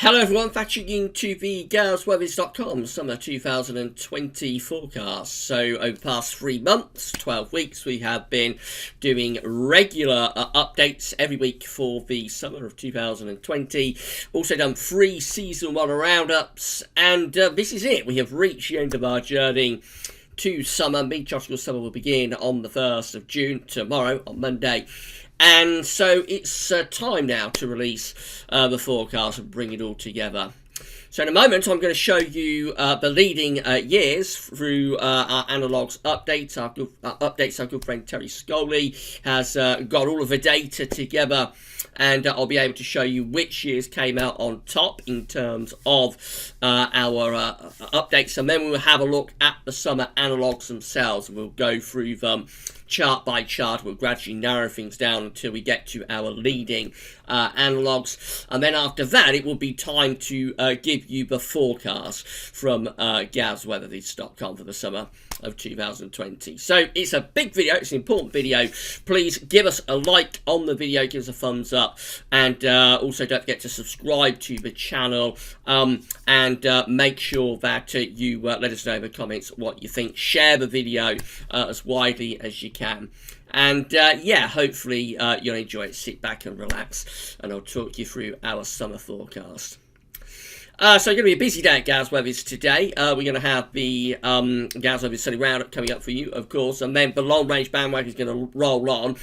Hello everyone, fact-checking to the GWV Summer 2020 forecast. So over the past 3 months, 12 weeks, we have been doing regular updates every week for the summer of 2020. Also done 3 season 1 roundups, and this is it. We have reached the end of our journey to summer. Meteorological summer will begin on the 1st of June, tomorrow, on Monday. And so it's time now to release the forecast and bring it all together. So in a moment, I'm going to show you the leading years through our analogues updates. Our good friend Terry Scully has got all of the data together, and I'll be able to show you which years came out on top in terms of our updates. And then we will have a look at the summer analogues themselves. We'll go through them chart by chart. We'll gradually narrow things down until we get to our leading analogues, and then after that it will be time to give you the forecast from GWV.com for the summer of 2020. So it's a big video, it's an important video. Please give us a like on the video, give us a thumbs up, and also don't forget to subscribe to the channel, and make sure that you let us know in the comments what you think. Share the video as widely as you can. And yeah, hopefully you'll enjoy it. Sit back and relax, and I'll talk you through our summer forecast. So it's going to be a busy day at GWV today. We're going to have the GWV Sunny Roundup coming up for you, of course, and then the long-range bandwagon is going to roll on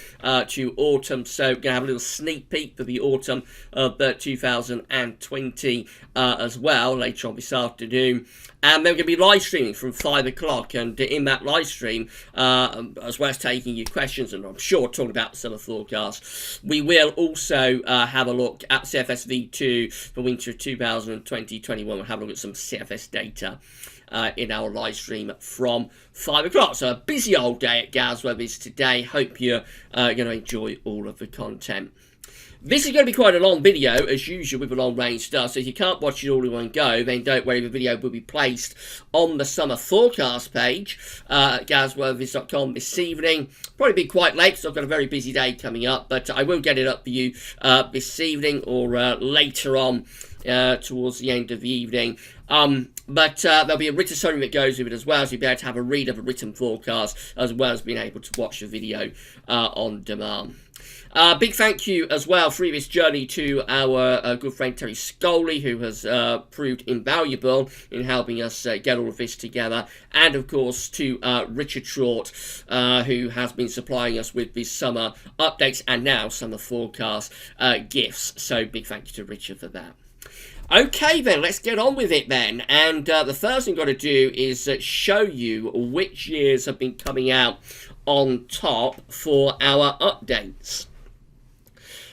to autumn. So we're going to have a little sneak peek for the autumn of 2020 as well later on this afternoon. And then we're going to be live streaming from 5 o'clock, and in that live stream, as well as taking your questions, and I'm sure talking about the summer forecast, we will also have a look at CFS V2 for winter of 2020-21. We'll have a look at some CFS data in our live stream from 5 o'clock. So a busy old day at GWV today. Hope you're going to enjoy all of the content. This is going to be quite a long video, as usual with a long-range stuff, so if you can't watch it all in one go, then don't worry, the video will be placed on the summer forecast page at GWV.com this evening. Probably be quite late, so I've got a very busy day coming up, but I will get it up for you this evening or later on towards the end of the evening. But there'll be a written summary that goes with it as well, so you'll be able to have a read of a written forecast, as well as being able to watch the video on demand. Big thank you as well through this journey to our good friend Terry Scully, who has proved invaluable in helping us get all of this together, and of course to Richard Trott, who has been supplying us with these summer updates and now summer forecast gifts. So big thank you to Richard for that. Okay then, let's get on with it then, and the first thing I've got to do is show you which years have been coming out on top for our updates.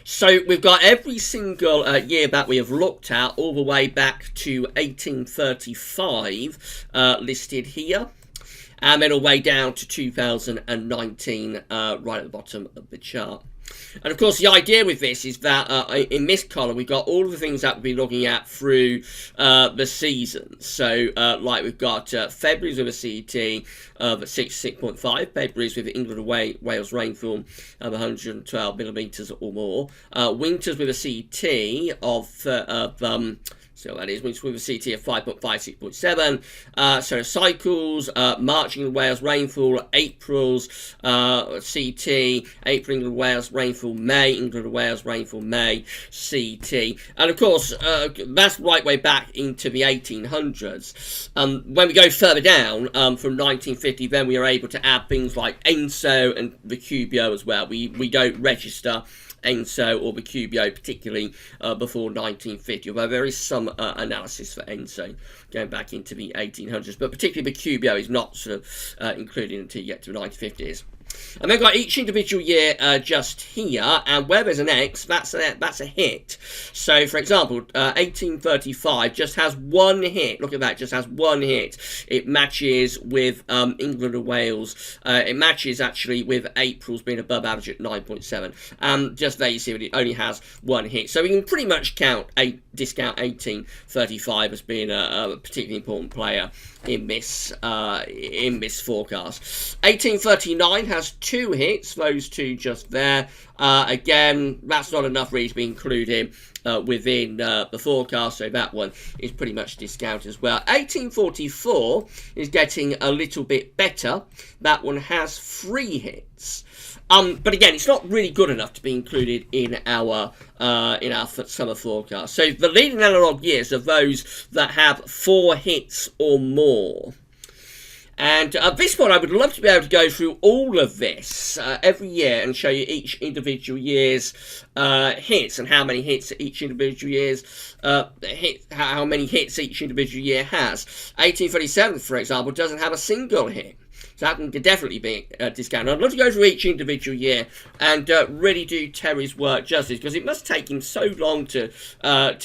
So we've got every single year that we have looked at, all the way back to 1835 listed here, and then all the way down to 2019 right at the bottom of the chart. And of course the idea with this is that in this column we've got all of the things that we'll be looking at through the seasons. So like we've got February's with a CET of 66.5, February's with England and Wales rainfall of 112 millimetres or more, winters with a CET of so that is with a CT of 5.5, 6.7. So cycles, March England Wales rainfall, April's CT, April England Wales rainfall, May England Wales rainfall, May CT. And of course, that's right way back into the 1800s. When we go further down from 1950, then we are able to add things like ENSO and the QBO as well. We don't register ENSO or the QBO particularly before 1950, although there is some analysis for ENSO going back into the 1800s, but particularly the QBO is not sort of included until you get to the 1950s. And then got each individual year just here, and where there's an X, that's a hit. So, for example, 1835 just has one hit. Look at that, just has one hit. It matches with England and Wales. It matches actually with April's being above average at 9.7. Just there you see it only has one hit. So we can pretty much discount 1835 as being a particularly important player in this forecast. 1839 has 2 hits, those two just there. Again, that's not enough really to be included within the forecast, so that one is pretty much discounted as well. 1844 is getting a little bit better. That one has 3 hits. But again, it's not really good enough to be included in our summer forecast. So the leading analog years are those that have 4 hits or more. And at this point, I would love to be able to go through all of this every year and show you each individual year's hits and how many hits each individual year's how many hits each individual year has. 1837, for example, doesn't have a single hit. So that can definitely be discounted. I'd love to go through each individual year and really do Terry's work justice, because it must take him so long to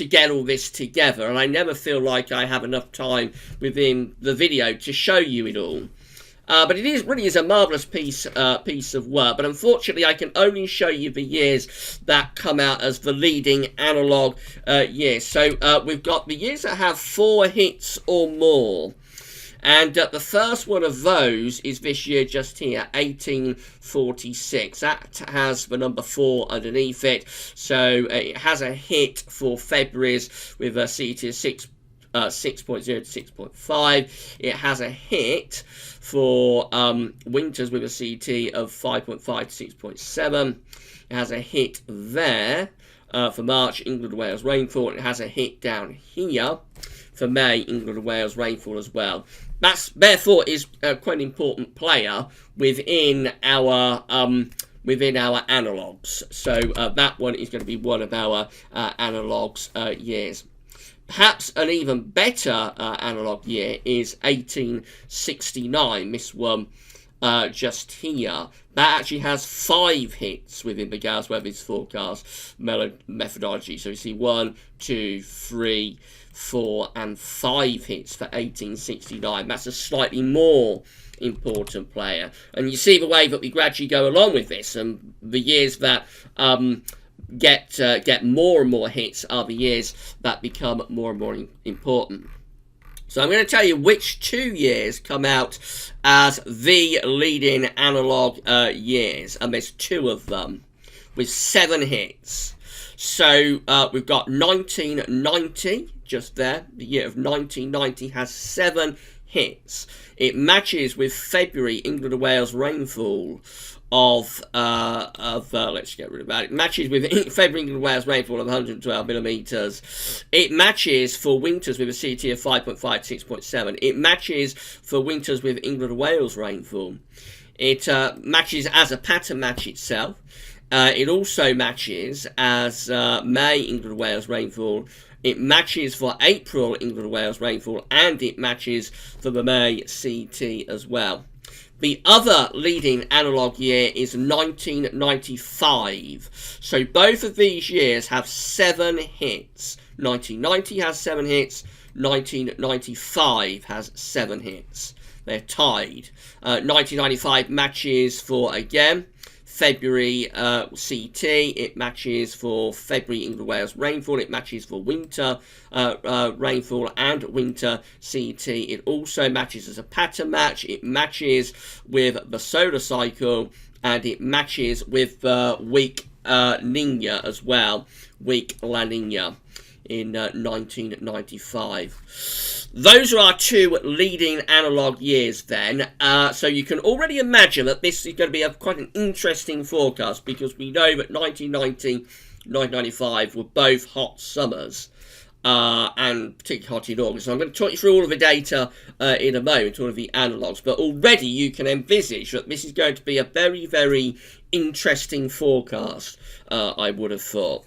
get all this together, and I never feel like I have enough time within the video to show you it all. But it really is a marvellous piece of work. But unfortunately, I can only show you the years that come out as the leading analog years. So we've got the years that have 4 hits or more. And the first one of those is this year just here, 1846. That has the number 4 underneath it. So it has a hit for February's with a CT of 6.0 to 6.5. It has a hit for winters with a CT of 5.5 to 6.7. It has a hit there for March, England and Wales rainfall. It has a hit down here for May, England and Wales rainfall as well. That's therefore is quite an important player within our analogues. So that one is going to be one of our analogues years. Perhaps an even better analogue year is 1869. This one just here. That actually has 5 hits within the Gauss Weather's forecast methodology. So you see 1, 2, 3, 4 and 5 hits for 1869. That's a slightly more important player. And you see the way that we gradually go along with this, and the years that get more and more hits are the years that become more and more important. So I'm going to tell you which 2 years come out as the leading analog years, and there's 2 of them with 7 hits. So we've got 1990 just there. The year of 1990 has 7 hits. It matches with February England and Wales rainfall of let's get rid of that. It matches with February England and Wales rainfall of 112 millimeters. It matches for winters with a CT of 5.5 to 6.7. It matches for winters with England and Wales rainfall. It matches as a pattern match itself. It also matches as May England and Wales rainfall. It matches for April England and Wales rainfall, and it matches for the May CT as well. The other leading analog year is 1995. So both of these years have 7 hits. 1990 has 7 hits. 1995 has 7 hits. They're tied. 1995 matches for, again, February CT. It matches for February England Wales rainfall. It matches for winter rainfall and winter CT. It also matches as a pattern match. It matches with the solar cycle, and it matches with the week Nina as well, week La Nina in 1995. Those are our 2 leading analog years then. So you can already imagine that this is going to be quite an interesting forecast, because we know that 1990, 1995 were both hot summers, and particularly hot in August. So I'm going to talk you through all of the data in a moment, all of the analogues, but already you can envisage that this is going to be a very, very interesting forecast, I would have thought.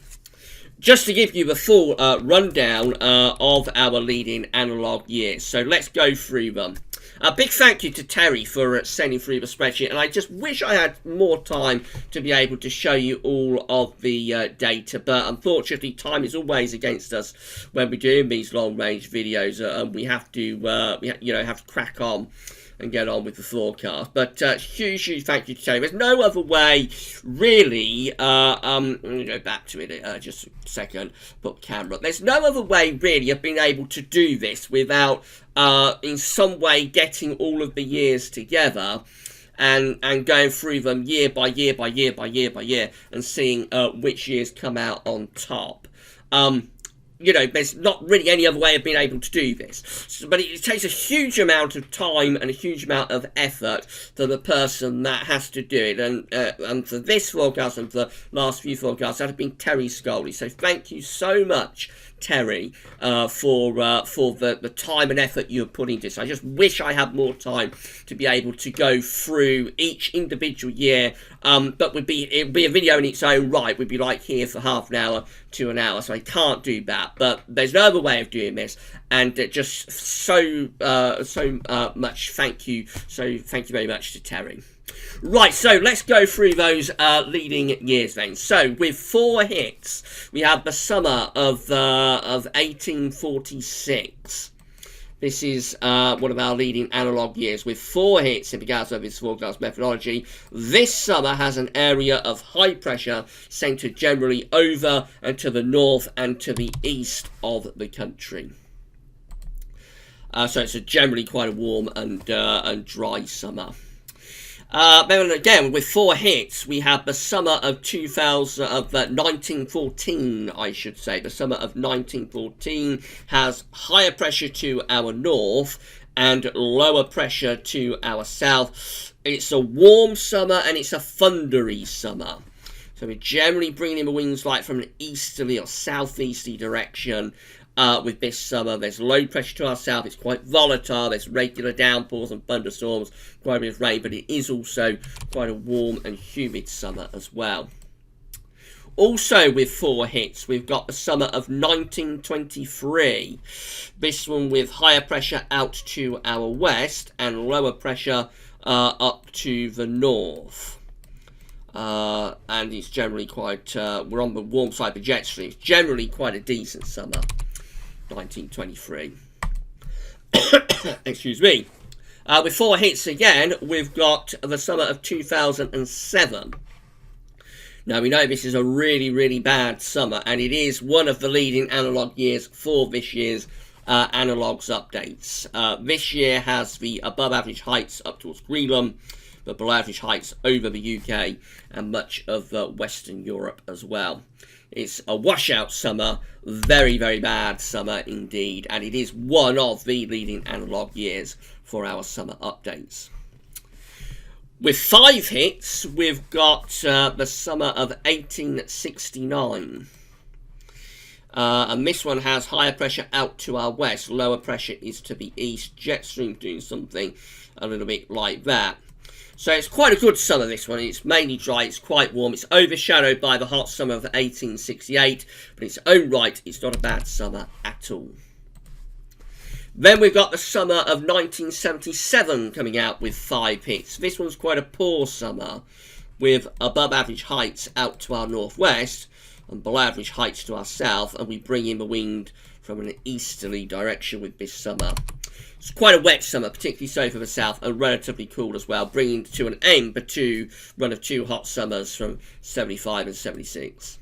Just to give you the full rundown of our leading analog years. So let's go through them. A big thank you to Terry for sending through the spreadsheet, and I just wish I had more time to be able to show you all of the data, but unfortunately time is always against us when we're doing these long range videos, and we have to have to crack on and get on with the forecast. But huge thank you to Terry. There's no other way really, let me go back to it just a second, put camera. There's no other way really of being able to do this without in some way getting all of the years together and going through them year by year by year by year by year and seeing which years come out on top. You know, there's not really any other way of being able to do this. But it takes a huge amount of time and a huge amount of effort for the person that has to do it. And for this forecast and for the last few forecasts, that have been Terry Scully. So thank you so much, Terry, for the time and effort you have put into this. I just wish I had more time to be able to go through each individual year, but it would be a video in its own right. We'd be like here for half an hour to an hour, so I can't do that. But there's no other way of doing this, and just so much thank you. So thank you very much to Terry. Right, so let's go through those leading years then. So with 4 hits, we have the summer of 1846. This is one of our leading analogue years with 4 hits in regards of its forecast methodology. This summer has an area of high pressure centred generally over and to the north and to the east of the country. So it's generally quite a warm and dry summer. Then again, with 4 hits, we have the summer of 1914, I should say. The summer of 1914 has higher pressure to our north and lower pressure to our south. It's a warm summer and it's a thundery summer. So we're generally bringing in the winds like from an easterly or southeasterly direction. With this summer, there's low pressure to our south. It's quite volatile. There's regular downpours and thunderstorms, quite a bit of rain, but it is also quite a warm and humid summer as well. Also with 4 hits, we've got the summer of 1923. This one with higher pressure out to our west and lower pressure up to the north. And it's generally quite, we're on the warm side of the jet stream. It's generally quite a decent summer. 1923. Excuse me. With 4 hits again, we've got the summer of 2007. Now we know this is a really, really bad summer, and it is one of the leading analogue years for this year's analogues updates. This year has the above average heights up towards Greenland, but below average heights over the UK and much of Western Europe as well. It's a washout summer, very, very bad summer indeed, and it is one of the leading analogue years for our summer updates. With 5 hits, we've got the summer of 1869. And this one has higher pressure out to our west, lower pressure is to the east, jet stream doing something a little bit like that. So it's quite a good summer, this one. It's mainly dry, it's quite warm. It's overshadowed by the hot summer of 1868, but in its own right, it's not a bad summer at all. Then we've got the summer of 1977 coming out with 5 hits. This one's quite a poor summer, with above average heights out to our northwest and below average heights to our south, and we bring in the wind from an easterly direction with this summer. It's quite a wet summer, particularly so for the south, and relatively cool as well, bringing to an end the run of 2 hot summers from 75 and 76.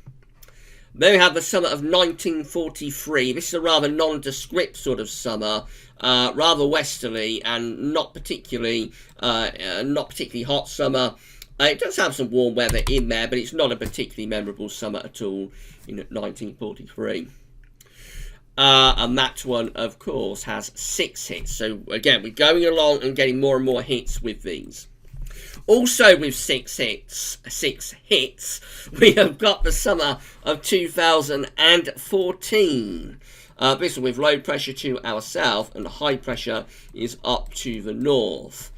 Then we have the summer of 1943. This is a rather nondescript sort of summer, rather westerly and not particularly hot summer. It does have some warm weather in there, but it's not a particularly memorable summer at all in 1943. And that one, of course, has 6 hits. So, again, we're going along and getting more and more hits with these. Also with 6 hits, we have got the summer of 2014. This one with low pressure to our south and high pressure is up to the north.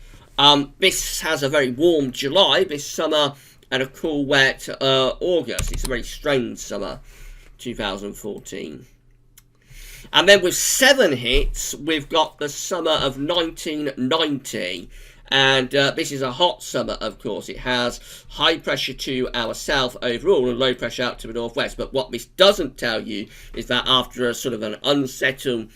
This has a very warm July this summer and a cool, wet August. It's a very strange summer, 2014. And then with 7 hits, we've got the summer of 1990. And this is a hot summer, of course. It has high pressure to our south overall and low pressure out to the northwest. But what this doesn't tell you is that after a sort of an unsettled,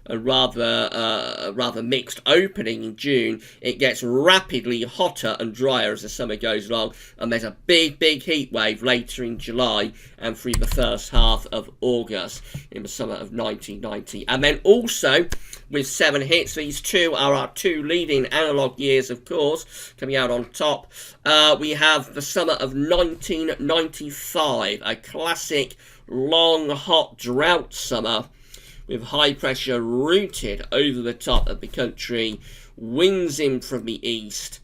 a rather mixed opening in June, it gets rapidly hotter and drier as the summer goes along, and there's a big heat wave later in July and through the first half of August in the summer of 1990. And then also with 7 hits, these two are our 2 leading analogue years, of course, coming out on top. We have the summer of 1995, a classic long, hot drought summer with high pressure routed over the top of the country, winds in from the east,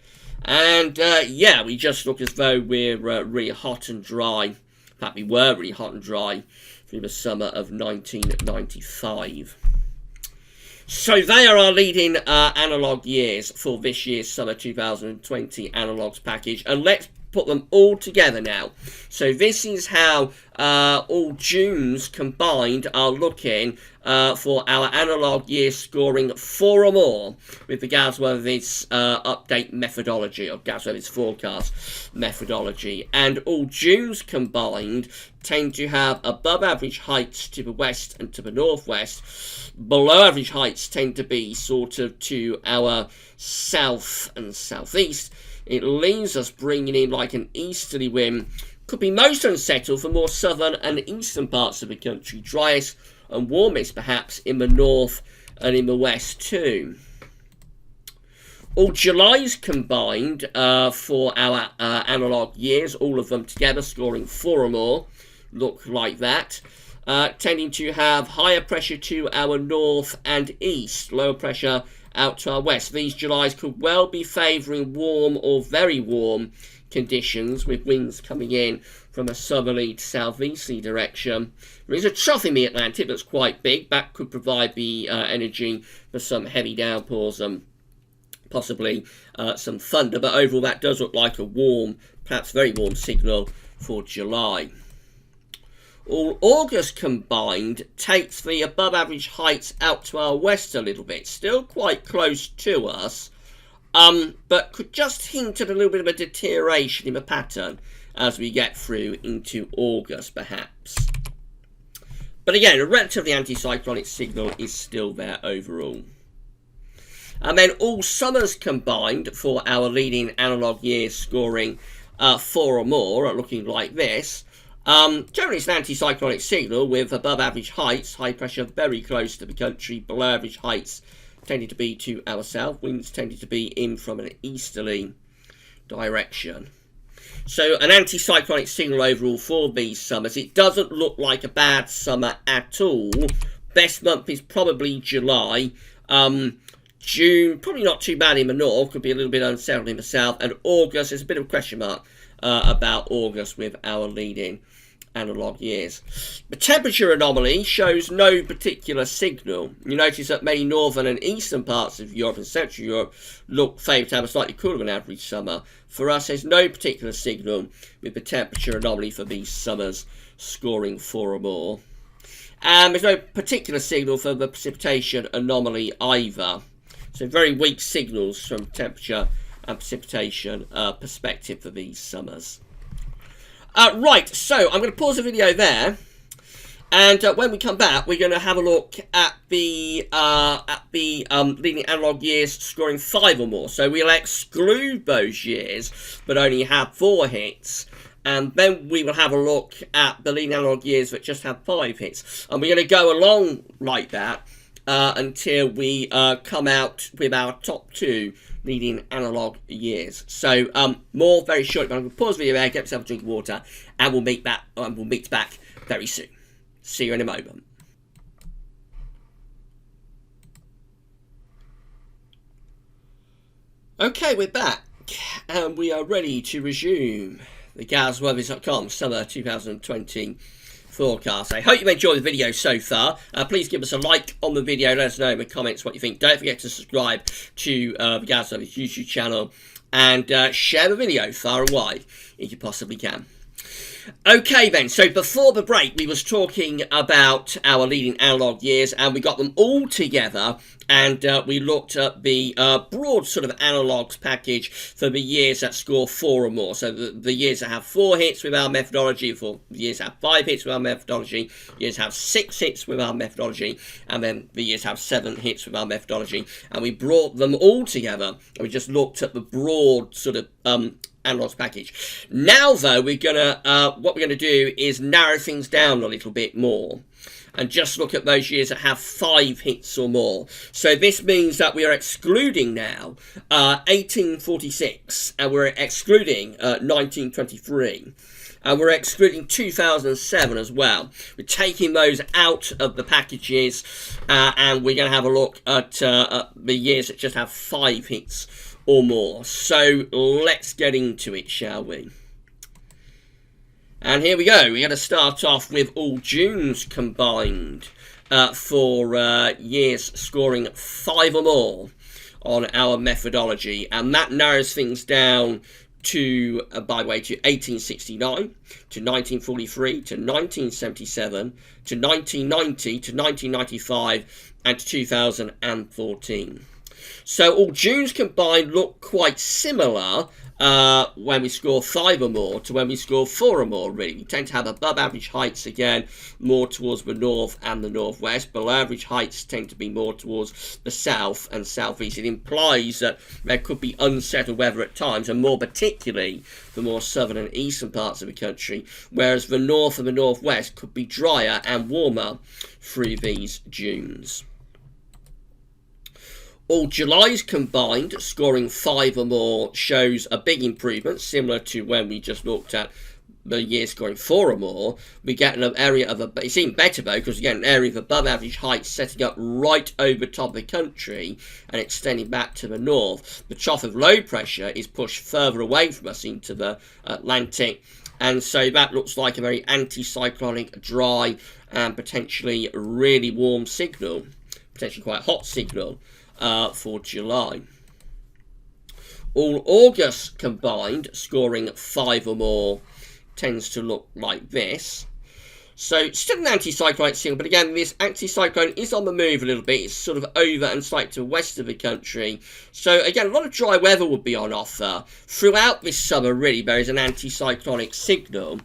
and yeah, we just look as though we're really hot and dry. In fact, we were really hot and dry through the summer of 1995. So they are our leading analogue years for this year's Summer 2020 Analogues package, and let's put them all together now. So this is how all Junes combined are looking for our analogue year scoring 4 or more with the GWV's update methodology, or GWV's forecast methodology. And all Junes combined tend to have above average heights to the west and to the northwest. Below average heights tend to be sort of to our south and southeast. It leaves us bringing in like an easterly wind. Could be most unsettled for more southern and eastern parts of the country. Driest and warmest perhaps in the north and in the west too. All Julys combined for our analogue years, all of them together scoring 4 or more, look like that. Tending to have higher pressure to our north and east, lower pressure out to our west. These Julys could well be favouring warm or very warm conditions, with winds coming in from a southerly to southeasterly direction. There is a trough in the Atlantic that's quite big. That could provide the energy for some heavy downpours and possibly some thunder. But overall, that does look like a warm, perhaps very warm signal for July. All August combined takes the above average heights out to our west a little bit. Still quite close to us, but could just hint at a little bit of a deterioration in the pattern as we get through into August, perhaps. But again, a relatively anticyclonic signal is still there overall. And then all summers combined for our leading analogue years scoring 4 or more are looking like this. Generally it's an anticyclonic signal with above average heights, high pressure very close to the country, below average heights tending to be to our south, winds tending to be in from an easterly direction. So an anticyclonic signal overall for these summers. It doesn't look like a bad summer at all. Best month is probably July. June, probably not too bad in the north, could be a little bit unsettled in the south. And August, there's a bit of a question mark about August with our leading analogue years. The temperature anomaly shows no particular signal. You notice that many northern and eastern parts of Europe and Central Europe look favoured to have a slightly cooler than average summer. For us, there's no particular signal with the temperature anomaly for these summers scoring 4 or more. And there's no particular signal for the precipitation anomaly either. So very weak signals from temperature and precipitation perspective for these summers. Right, so I'm going to pause the video there, and when we come back, we're going to have a look at the leading analogue years scoring 5 or more. So we'll exclude those years, but only have 4 hits, and then we will have a look at the leading analogue years that just have 5 hits, and we're going to go along like that until we come out with our top 2 leading analogue years. So more very short. I'm going to pause the video there, get myself a drink of water, and we'll meet back very soon. See you in a moment. Okay, we're back, and we are ready to resume the GWV.com Summer 2020 forecast. I hope you enjoyed the video so far. Please give us a like on the video. Let us know in the comments what you think. Don't forget to subscribe to the GWV's YouTube channel, and share the video far and wide if you possibly can. Okay then, so before the break we was talking about our leading analogue years, and we got them all together, and we looked at the broad sort of analogues package for the years that score 4 or more. So the years that have 4 hits with our methodology, for the years that have 5 hits with our methodology, years have 6 hits with our methodology, and then the years have 7 hits with our methodology. And we brought them all together, and we just looked at the broad sort of analogues package. Now though, we're gonna what we're gonna do is narrow things down a little bit more and just look at those years that have 5 hits or more. So this means that we are excluding now 1846, and we're excluding 1923. And we're excluding 2007 as well. We're taking those out of the packages, and we're going to have a look at the years that just have 5 hits or more. So let's get into it, shall we? And here we go. We're going to start off with all Junes combined for years scoring 5 or more on our methodology. And that narrows things down to, by the way, to 1869, to 1943, to 1977, to 1990, to 1995, and to 2014. So all Junes combined look quite similar when we score 5 or more to when we score 4 or more, really. We tend to have above average heights again, more towards the north and the northwest. Below average heights tend to be more towards the south and southeast. It implies that there could be unsettled weather at times, and more particularly the more southern and eastern parts of the country, whereas the north and the northwest could be drier and warmer through these Junes. All Julys combined, scoring 5 or more, shows a big improvement, similar to when we just looked at the year scoring 4 or more. We get an area of, it's even better though, because we get an area of above average height setting up right over top of the country and extending back to the north. The trough of low pressure is pushed further away from us into the Atlantic, and so that looks like a very anticyclonic, dry, and potentially really warm signal, potentially quite hot signal for July. All August combined, scoring 5 or more, tends to look like this. So still an anticyclonic signal, but again, this anticyclone is on the move a little bit. It's sort of over and slightly to the west of the country. So again, a lot of dry weather would be on offer. Throughout this summer, really, there is an anticyclonic signal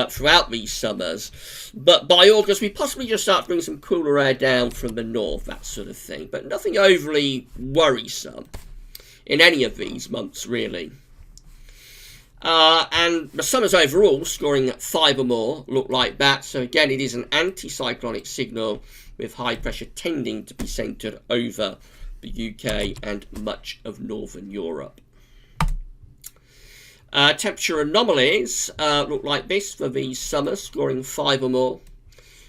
throughout these summers, but by August we possibly just start to bring some cooler air down from the north, that sort of thing, but nothing overly worrisome in any of these months, really. And the summers overall, scoring 5 or more, look like that. So again, it is an anticyclonic signal with high pressure tending to be centred over the UK and much of Northern Europe. Temperature anomalies look like this for these summers, scoring 5 or more.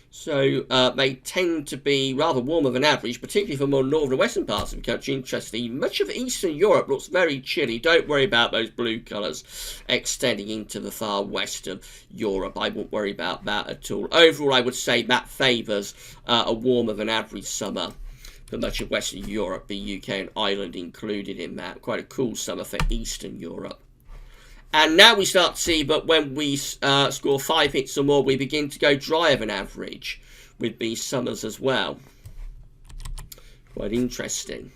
So they tend to be rather warmer than average, particularly for more northern and western parts of the country. Interestingly, much of Eastern Europe looks very chilly. Don't worry about those blue colours extending into the far west of Europe. I won't worry about that at all. Overall, I would say that favours a warmer than average summer for much of Western Europe, the UK and Ireland included in that. Quite a cool summer for Eastern Europe. And now we start to see, but when we score 5 hits or more, we begin to go drier than average with these summers as well. Quite interesting.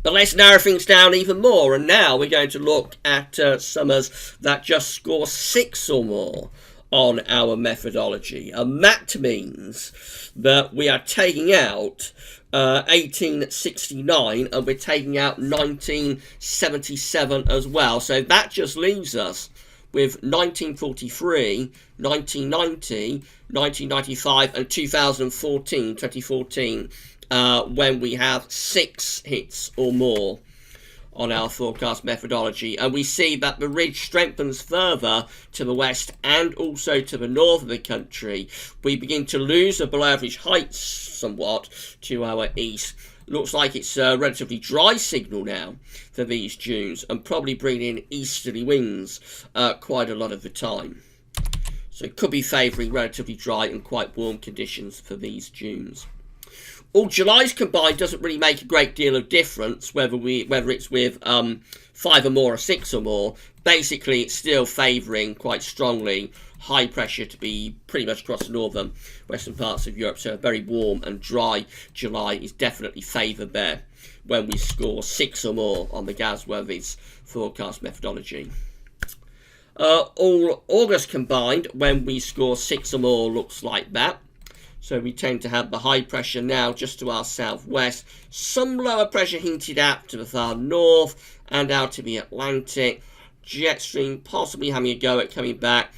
But let's narrow things down even more. And now we're going to look at summers that just score 6 or more on our methodology. And that means that we are taking out 1869 and we're taking out 1977 as well. So that just leaves us with 1943, 1990, 1995 and 2014, when we have 6 hits or more on our forecast methodology, and we see that the ridge strengthens further to the west and also to the north of the country. We begin to lose the below average heights somewhat to our east. Looks like it's a relatively dry signal now for these Junes, and probably bringing in easterly winds quite a lot of the time. So it could be favouring relatively dry and quite warm conditions for these Junes. All Julys combined doesn't really make a great deal of difference whether it's with 5 or more or 6 or more. Basically, it's still favouring quite strongly high pressure to be pretty much across the northern western parts of Europe. So a very warm and dry July is definitely favoured there when we score 6 or more on the GWV's forecast methodology. All August combined, when we score 6 or more, looks like that. So we tend to have the high pressure now just to our southwest, some lower pressure hinted at to the far north and out to the Atlantic. Jet stream possibly having a go at coming back.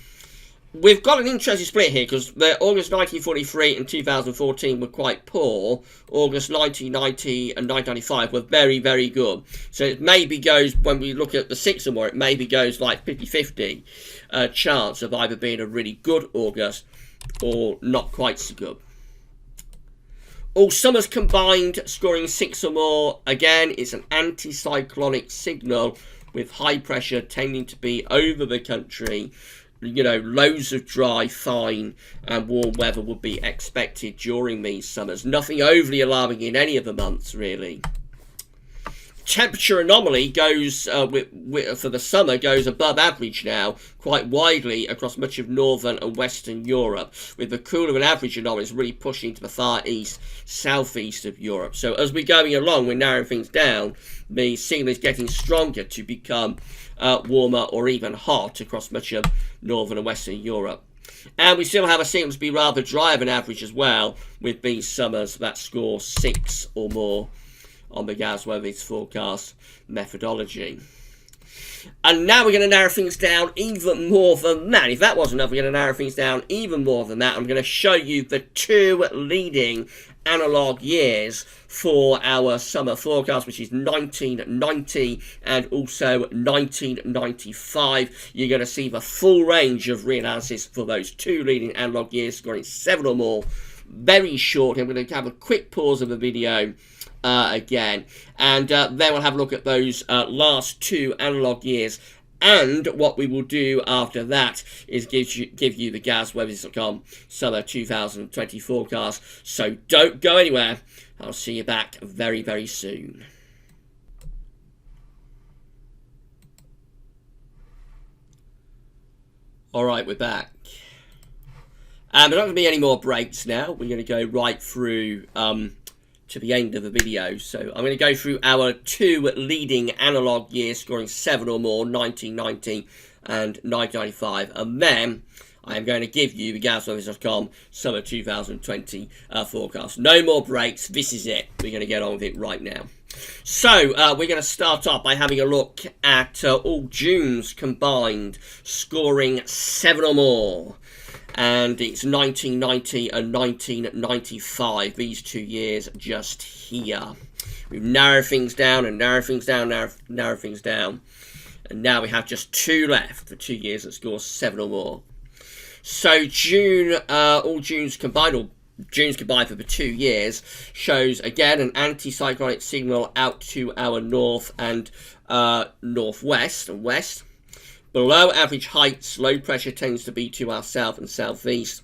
we've got an interesting split here because August 1943 and 2014 were quite poor. August 1990 and 1995 were very, very good. So it maybe goes, when we look at the 6 or more, it maybe goes like 50-50 chance of either being a really good August or not quite so good. All summers combined scoring 6 or more. Again, it's an anticyclonic signal with high pressure tending to be over the country. You know, loads of dry, fine and warm weather would be expected during these summers. Nothing overly alarming in any of the months, really. Temperature anomaly goes, for the summer, goes above average now, quite widely across much of northern and western Europe, with the cooler than average anomalies really pushing to the far east, southeast of Europe. So as we're going along, we're narrowing things down. The signal is getting stronger to become warmer or even hot across much of northern and western Europe. And we still have a signal to be rather drier than average as well, with these summers that score 6 or more on the GWV forecast methodology. And now we're going to narrow things down even more than that. If that wasn't enough, we're going to narrow things down even more than that. I'm going to show you the 2 leading analog years for our summer forecast, which is 1990 and also 1995. You're going to see the full range of reanalysis for those 2 leading analog years, scoring 7 or more. Very short. I'm going to have a quick pause of the video again, and then we'll have a look at those last 2 analog years. And what we will do after that is give you the GWV Summer 2020 forecast. So don't go anywhere. I'll see you back very, very soon. Alright, we're back. And there are not going to be any more breaks now. We're going to go right through to the end of the video. So I'm going to go through our 2 leading analog years scoring 7 or more, 1990 and 1995. And then I am going to give you the GWV Summer 2020 forecast. No more breaks. This is it. We're going to get on with it right now. So we're going to start off by having a look at all Junes combined scoring 7 or more. And it's 1990 and 1995, these 2 years just here. We've narrowed things down and narrowed things down, narrowed things down. And now we have just 2 left for 2 years that score 7 or more. So June, all Junes combined, or Junes combined for the 2 years, shows again an anticyclonic signal out to our north and northwest and west. Below average heights, low pressure tends to be to our south and southeast.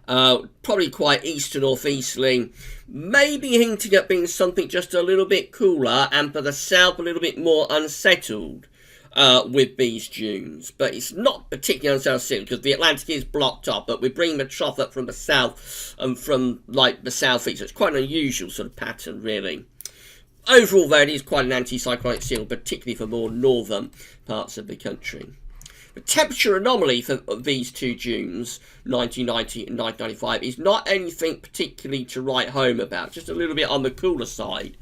Probably quite east to northeasterly, maybe hinting at being something just a little bit cooler, and for the south a little bit more unsettled with these dunes. But it's not particularly unsettled because the Atlantic is blocked up, but we're bringing the trough up from the south and from like the southeast. So it's quite an unusual sort of pattern, really. Overall, though, it is quite an anticyclonic signal, particularly for more northern parts of the country. The temperature anomaly for these 2 Junes, 1990 and 1995, is not anything particularly to write home about, just a little bit on the cooler side,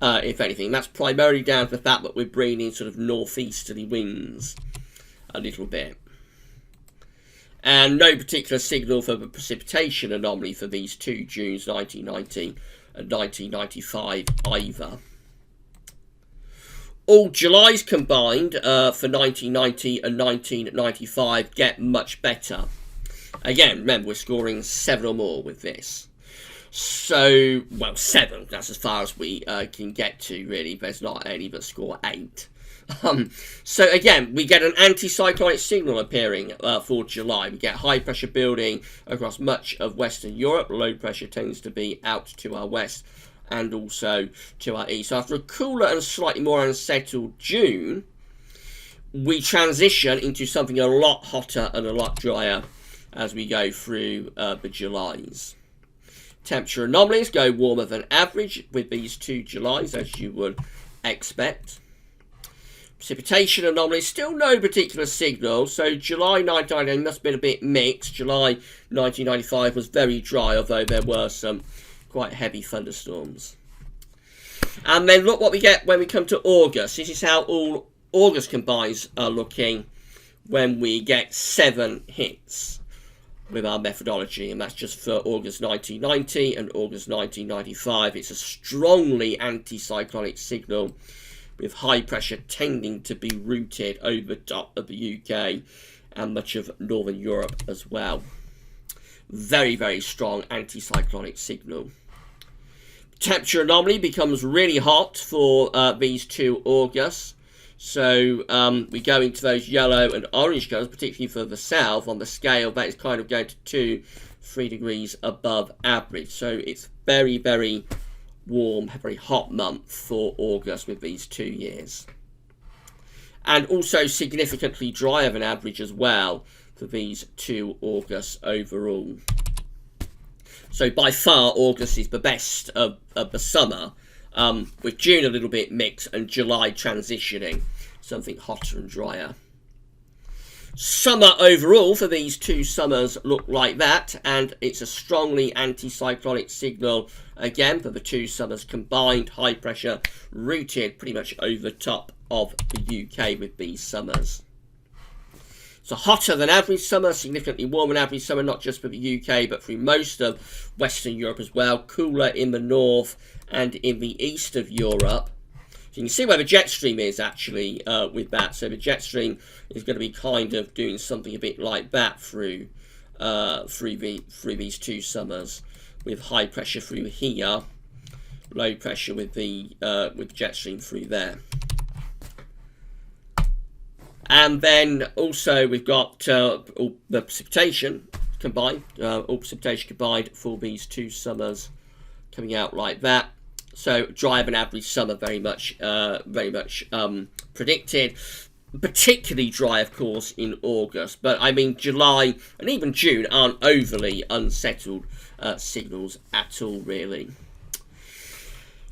if anything. That's primarily down to the fact that we're bringing in sort of northeasterly winds a little bit. And no particular signal for the precipitation anomaly for these 2 Junes, 1990 and 1995 either. All Julys combined for 1990 and 1995 get much better. Again, remember, we're scoring 7 or more with this. So, well, 7, that's as far as we can get to, really. There's not any that score 8. So again, we get an anticyclonic signal appearing for July. We get high pressure building across much of Western Europe. Low pressure tends to be out to our west and also to our east. So after a cooler and slightly more unsettled June, we transition into something a lot hotter and a lot drier as we go through the Julys. Temperature anomalies go warmer than average with these 2 Julys, as you would expect. Precipitation anomalies, still no particular signal. So July 1999 must have been a bit mixed. July 1995 was very dry, although there were some quite heavy thunderstorms. And then look what we get when we come to August. This is how all August combines are looking when we get 7 hits with our methodology, and that's just for August 1990 and August 1995. It's a strongly anticyclonic signal with high pressure tending to be routed over top of the UK and much of Northern Europe as well. Very, very strong anticyclonic signal. Temperature anomaly becomes really hot for these 2 Augusts. So we go into those yellow and orange colours, particularly for the south. On the scale, that is kind of going to 2-3 degrees above average. So it's very, very warm, very hot month for August with these 2 years. And also significantly drier than average as well for these 2 Augusts overall. So by far, August is the best of the summer, with June a little bit mixed and July transitioning, something hotter and drier. Summer overall for these 2 summers look like that, and it's a strongly anticyclonic signal again for the 2 summers combined, high pressure routed pretty much over top of the UK with these summers. So hotter than average summer, significantly warmer than average summer, not just for the UK, but through most of Western Europe as well. Cooler in the north and in the east of Europe. So you can see where the jet stream is actually with that. So the jet stream is going to be kind of doing something a bit like that through these 2 summers, with high pressure through here, low pressure with the jet stream through there. And then also we've got all the precipitation combined, for these 2 summers coming out like that. So drier than average summer, very much predicted. Particularly dry, of course, in August. But I mean, July and even June aren't overly unsettled signals at all, really.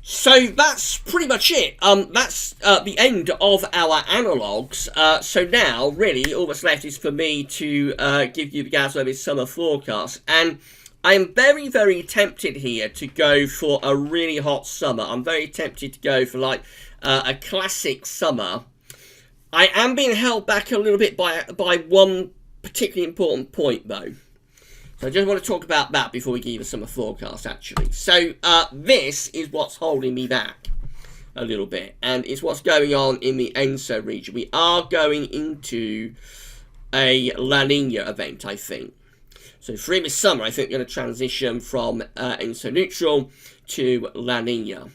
So that's pretty much it. That's the end of our analogues. So now, really, all that's left is for me to give you the GWV Summer forecast. And I am very, very tempted here to go for a really hot summer. I'm very tempted to go for like a classic summer. I am being held back a little bit by one particularly important point, though. So I just want to talk about that before we give you the summer forecast, actually. So this is what's holding me back a little bit, and it's what's going on in the ENSO region. We are going into a La Nina event, I think. So through this summer, I think we're going to transition from ENSO neutral to La Nina.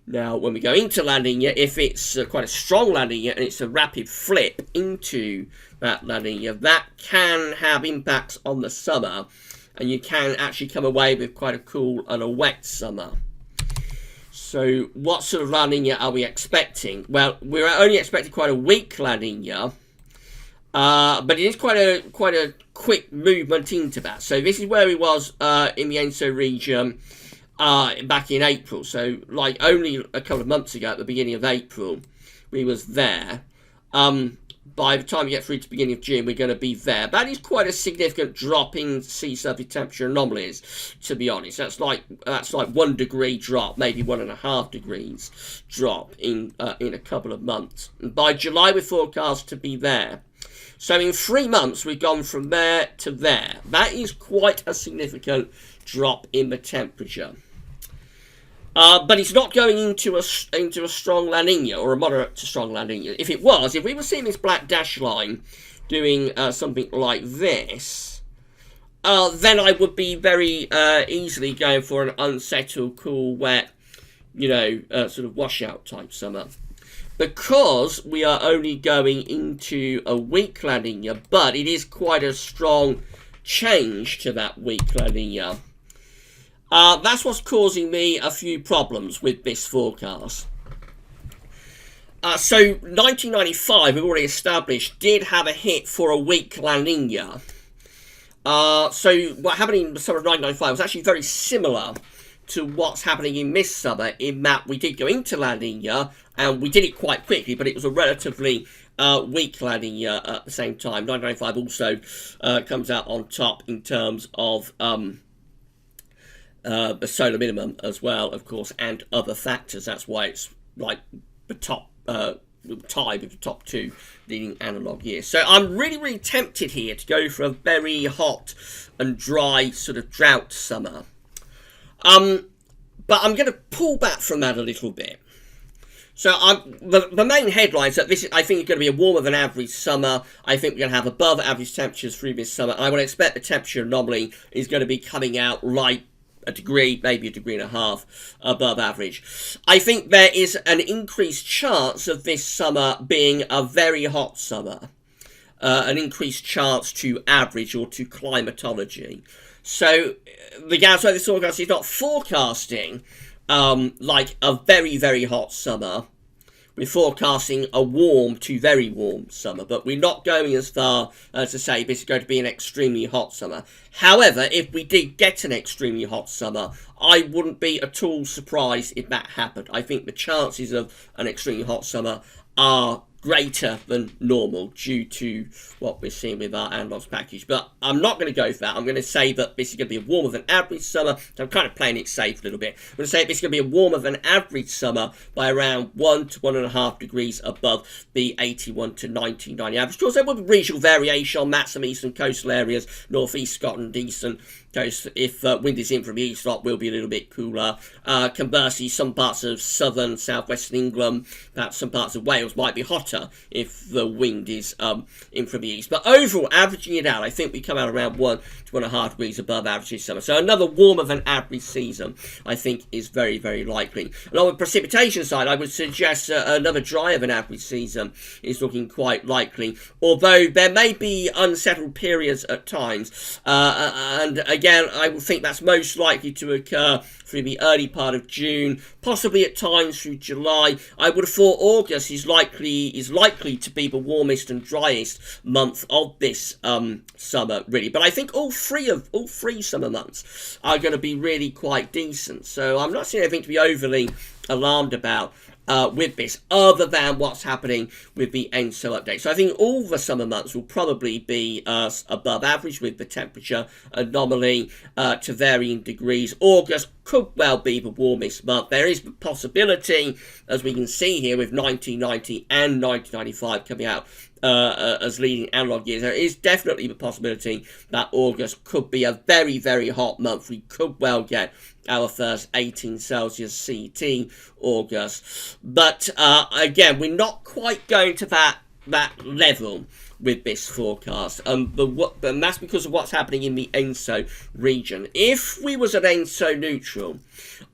Now, when we go into La Nina, if it's quite a strong La Nina and it's a rapid flip into that La Nina, that can have impacts on the summer, and you can actually come away with quite a cool and a wet summer. So what sort of La Nina are we expecting? Well, we're only expecting quite a weak La Nina, but it is quite a quick movement into that. So this is where we was in the ENSO region back in April. So like only a couple of months ago, at the beginning of April, we was there. By the time we get through to the beginning of June, we're going to be there. That is quite a significant drop in sea surface temperature anomalies, to be honest. That's like 1 degree drop, maybe 1.5 degrees drop in a couple of months. And by July, we're forecast to be there. So in 3 months, we've gone from there to there. That is quite a significant drop in the temperature. But it's not going into a strong La Nina or a moderate to strong La Nina. If we were seeing this black dash line doing something like this, then I would be very easily going for an unsettled, cool, wet, sort of washout type summer. Because we are only going into a weak La Nina, but it is quite a strong change to that weak La Nina. That's what's causing me a few problems with this forecast. So 1995, we've already established, did have a hit for a weak La Nina. So what happened in the summer of 1995 was actually very similar to what's happening in this summer, in that we did go into La Nina, and we did it quite quickly, but it was a relatively weak La Nina at the same time. 1995 also comes out on top in terms of the solar minimum as well, of course, and other factors. That's why it's like the top tied with the top two leading analogue years. So I'm really tempted here to go for a very hot and dry sort of drought summer. But I'm going to pull back from that a little bit. So the main headlines that this, I think, is going to be a warmer than average summer. I think we're going to have above average temperatures through this summer. I would expect the temperature anomaly is going to be coming out like a degree, maybe a degree and a half above average. I think there is an increased chance of this summer being a very hot summer. An increased chance to average or to climatology. So the GWV Weather Forecast is not forecasting like a very hot summer. We're forecasting a warm to very warm summer, but we're not going as far as to say this is going to be an extremely hot summer. However, if we did get an extremely hot summer, I wouldn't be at all surprised if that happened. I think the chances of an extremely hot summer are greater than normal due to what we're seeing with our analogues package. But I'm not going to go for that. I'm going to say that this is going to be a warmer than average summer. So I'm kind of playing it safe a little bit. I'm going to say this is going to be a warmer than average summer by around 1 to 1.5 degrees above the 81 to 99 average. Of course, there will be regional variation on maps, some eastern coastal areas, northeast Scotland, eastern coast. If wind is in from the east, it will be a little bit cooler. Conversely, some parts of southern, southwestern England, perhaps some parts of Wales might be hotter if the wind is in from the east. But overall, averaging it out, I think we come out around 1 to 1.5 degrees above average this summer. So another warmer than average season, I think, is very likely. And on the precipitation side, I would suggest another drier than average season is looking quite likely. Although there may be unsettled periods at times. And again, I would think that's most likely to occur through the early part of June, possibly at times through July. I would have thought August is likely to be the warmest and driest month of this summer, really. But I think all three summer months are going to be really quite decent. So I'm not seeing anything to be overly alarmed about with this, other than what's happening with the ENSO update. So I think all the summer months will probably be above average, with the temperature anomaly to varying degrees. August could well be the warmest month. There is the possibility, as we can see here, with 1990 and 1995 coming out as leading analogue years, there is definitely the possibility that August could be a very hot month. We could well get our first 18 Celsius CT August. But again, we're not quite going to that level with this forecast, and that's because of what's happening in the ENSO region. If we was at ENSO neutral,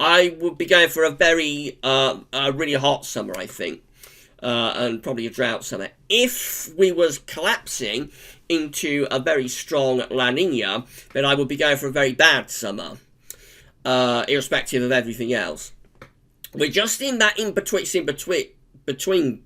I would be going for a very really hot summer, I think. And probably a drought summer. If we was collapsing into a very strong La Nina, then I would be going for a very bad summer, irrespective of everything else. We're just in that between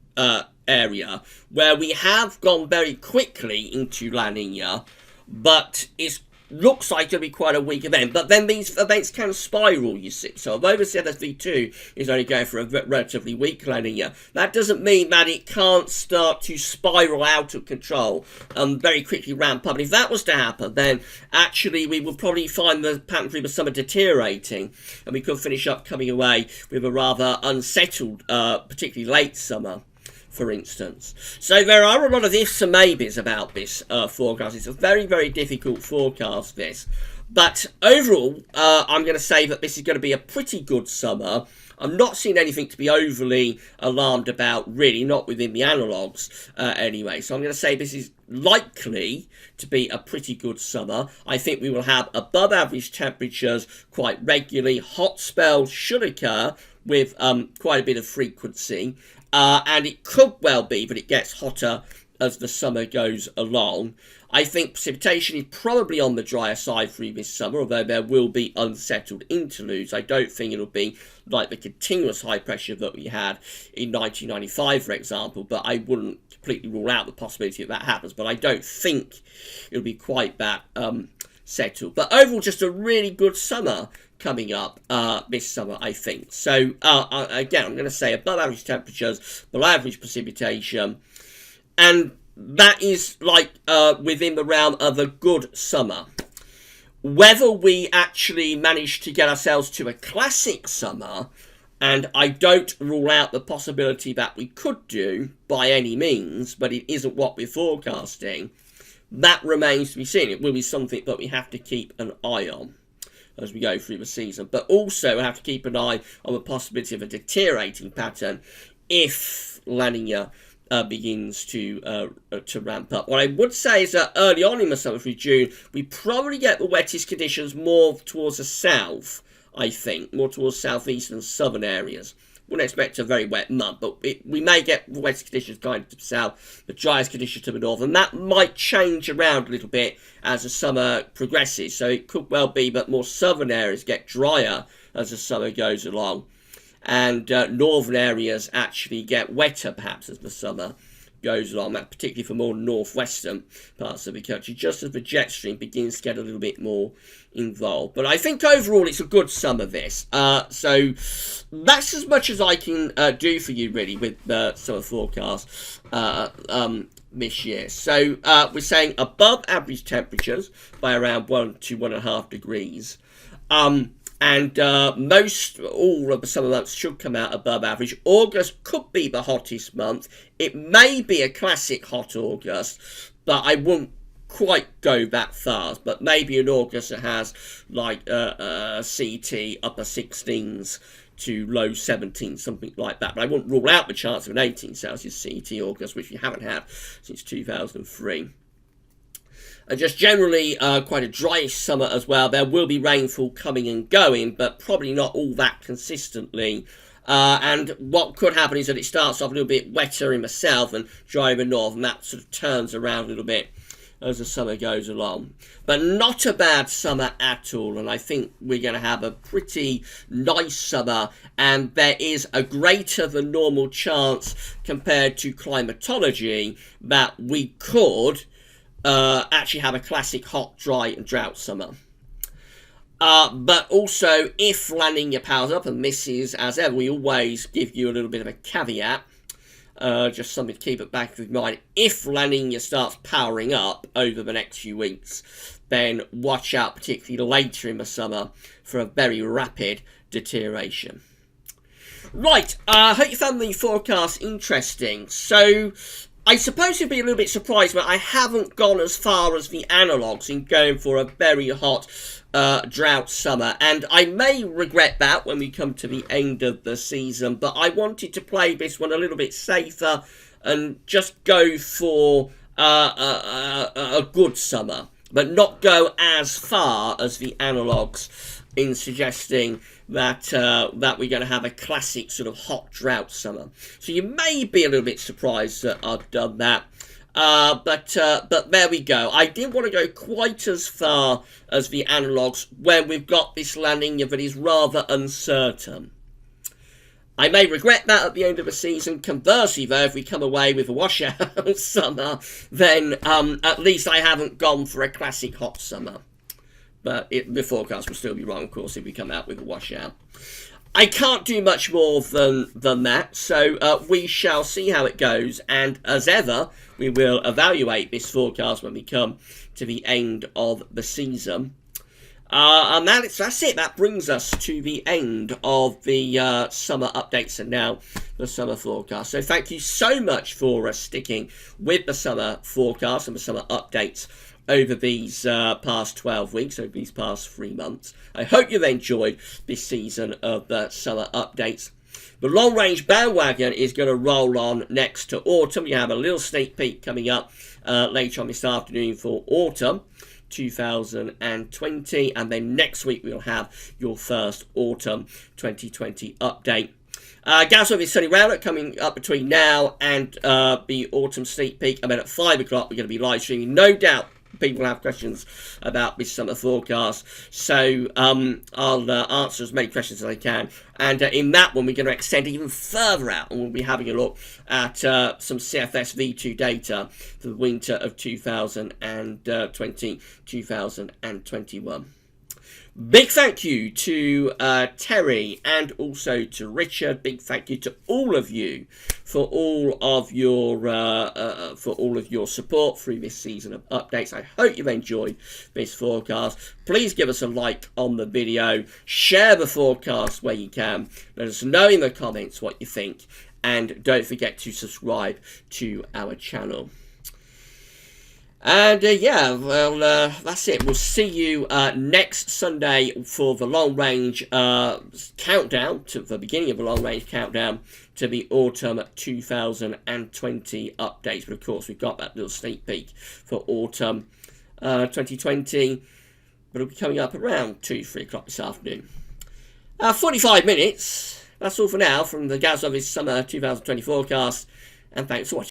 area where we have gone very quickly into La Nina, but it's looks like it'll be quite a weak event. But then these events can spiral, you see. So although the ZSV2 is only going for a relatively weak La Nina, that doesn't mean that it can't start to spiral out of control and very quickly ramp up. And if that was to happen, then actually we would probably find the pattern through the summer deteriorating, and we could finish up coming away with a rather unsettled, particularly late summer, for instance. So there are a lot of ifs and maybes about this forecast. It's a very difficult forecast, this. But overall, I'm going to say that this is going to be a pretty good summer. I'm not seeing anything to be overly alarmed about, really, not within the analogues anyway. So I'm going to say this is likely to be a pretty good summer. I think we will have above average temperatures quite regularly. Hot spells should occur with quite a bit of frequency. And it could well be that it gets hotter as the summer goes along. I think precipitation is probably on the drier side through this summer, although there will be unsettled interludes. I don't think it'll be like the continuous high pressure that we had in 1995, for example, but I wouldn't completely rule out the possibility that happens. But I don't think it'll be quite that settled. But overall, just a really good summer coming up this summer, I think. So again, I'm going to say above average temperatures, below average precipitation, and that is like within the realm of a good summer. Whether we actually manage to get ourselves to a classic summer, And I don't rule out the possibility that we could do by any means, but it isn't what we're forecasting. That remains to be seen. It will be something that we have to keep an eye on as we go through the season, but also have to keep an eye on the possibility of a deteriorating pattern if La Nina begins to ramp up. What I would say is that early on in the summer through June, we probably get the wettest conditions more towards the south, I think, more towards southeastern and southern areas. Wouldn't expect a very wet month, but we may get the wettest conditions kind of to the south, the driest conditions to the north, and that might change around a little bit as the summer progresses. So it could well be that more southern areas get drier as the summer goes along, and northern areas actually get wetter perhaps as the summer goes along. That particularly for more northwestern parts of the country, just as the jet stream begins to get a little bit more involved. But I think overall it's a good summer, this. So that's as much as I can do for you really with the summer forecast this year. So we're saying above average temperatures by around 1 to 1.5 degrees. And all of the summer months should come out above average. August could be the hottest month. It may be a classic hot August, but I wouldn't quite go that far. But maybe in August it has like CT upper 16s to low 17s, something like that. But I wouldn't rule out the chance of an 18 Celsius CT August, which we haven't had since 2003. And just generally quite a dryish summer as well. There will be rainfall coming and going, but probably not all that consistently. And what could happen is that it starts off a little bit wetter in the south and drier in the north, and that sort of turns around a little bit as the summer goes along. But not a bad summer at all, and I think we're going to have a pretty nice summer, and there is a greater than normal chance compared to climatology that we could actually have a classic hot, dry and drought summer. But also, if La Nina powers up, and this is, as ever, we always give you a little bit of a caveat, just something to keep it back of mind. If La Nina starts powering up over the next few weeks, then watch out, particularly later in the summer, for a very rapid deterioration. Right, I hope you found the forecast interesting. So I suppose you'd be a little bit surprised, but I haven't gone as far as the analogues in going for a very hot drought summer, and I may regret that when we come to the end of the season, but I wanted to play this one a little bit safer and just go for a good summer, but not go as far as the analogues in suggesting that that we're going to have a classic sort of hot drought summer. So you may be a little bit surprised that I've done that. But there we go. I didn't want to go quite as far as the analogues when we've got this La Nina that is rather uncertain. I may regret that at the end of the season. Conversely, though, if we come away with a washout summer, then at least I haven't gone for a classic hot summer. But the forecast will still be wrong, of course, if we come out with a washout. I can't do much more than that, so we shall see how it goes, and as ever, we will evaluate this forecast when we come to the end of the season. And that's it. That brings us to the end of the summer updates and now the summer forecast. So thank you so much for sticking with the summer forecast and the summer updates over these past 12 weeks, over these past 3 months. I hope you've enjoyed this season of the summer updates. The long range bandwagon is going to roll on next to autumn. You have a little sneak peek coming up later on this afternoon for autumn 2020, and then next week we'll have your first autumn 2020 update. GWV Sunny Roundup coming up between now and the autumn sneak peek, and then at 5 o'clock we're going to be live streaming. No doubt people have questions about this summer forecast, so I'll answer as many questions as I can, and in that one we're going to extend even further out, and we'll be having a look at some CFS V2 data for the winter of 2020-2021. Big thank you to Terry and also to Richard. Big thank you to all of you for all of your support through this season of updates. I hope you've enjoyed this forecast. Please give us a like on the video, share the forecast where you can, let us know in the comments what you think, and don't forget to subscribe to our channel. And yeah, well, that's it. We'll see you next Sunday for the long range countdown, to the beginning of the long range countdown to the autumn 2020 updates. But of course, we've got that little sneak peek for autumn 2020, but it'll be coming up around 2-3 o'clock this afternoon. 45 minutes. That's all for now from the GWV Summer 2020 forecast, and thanks for watching.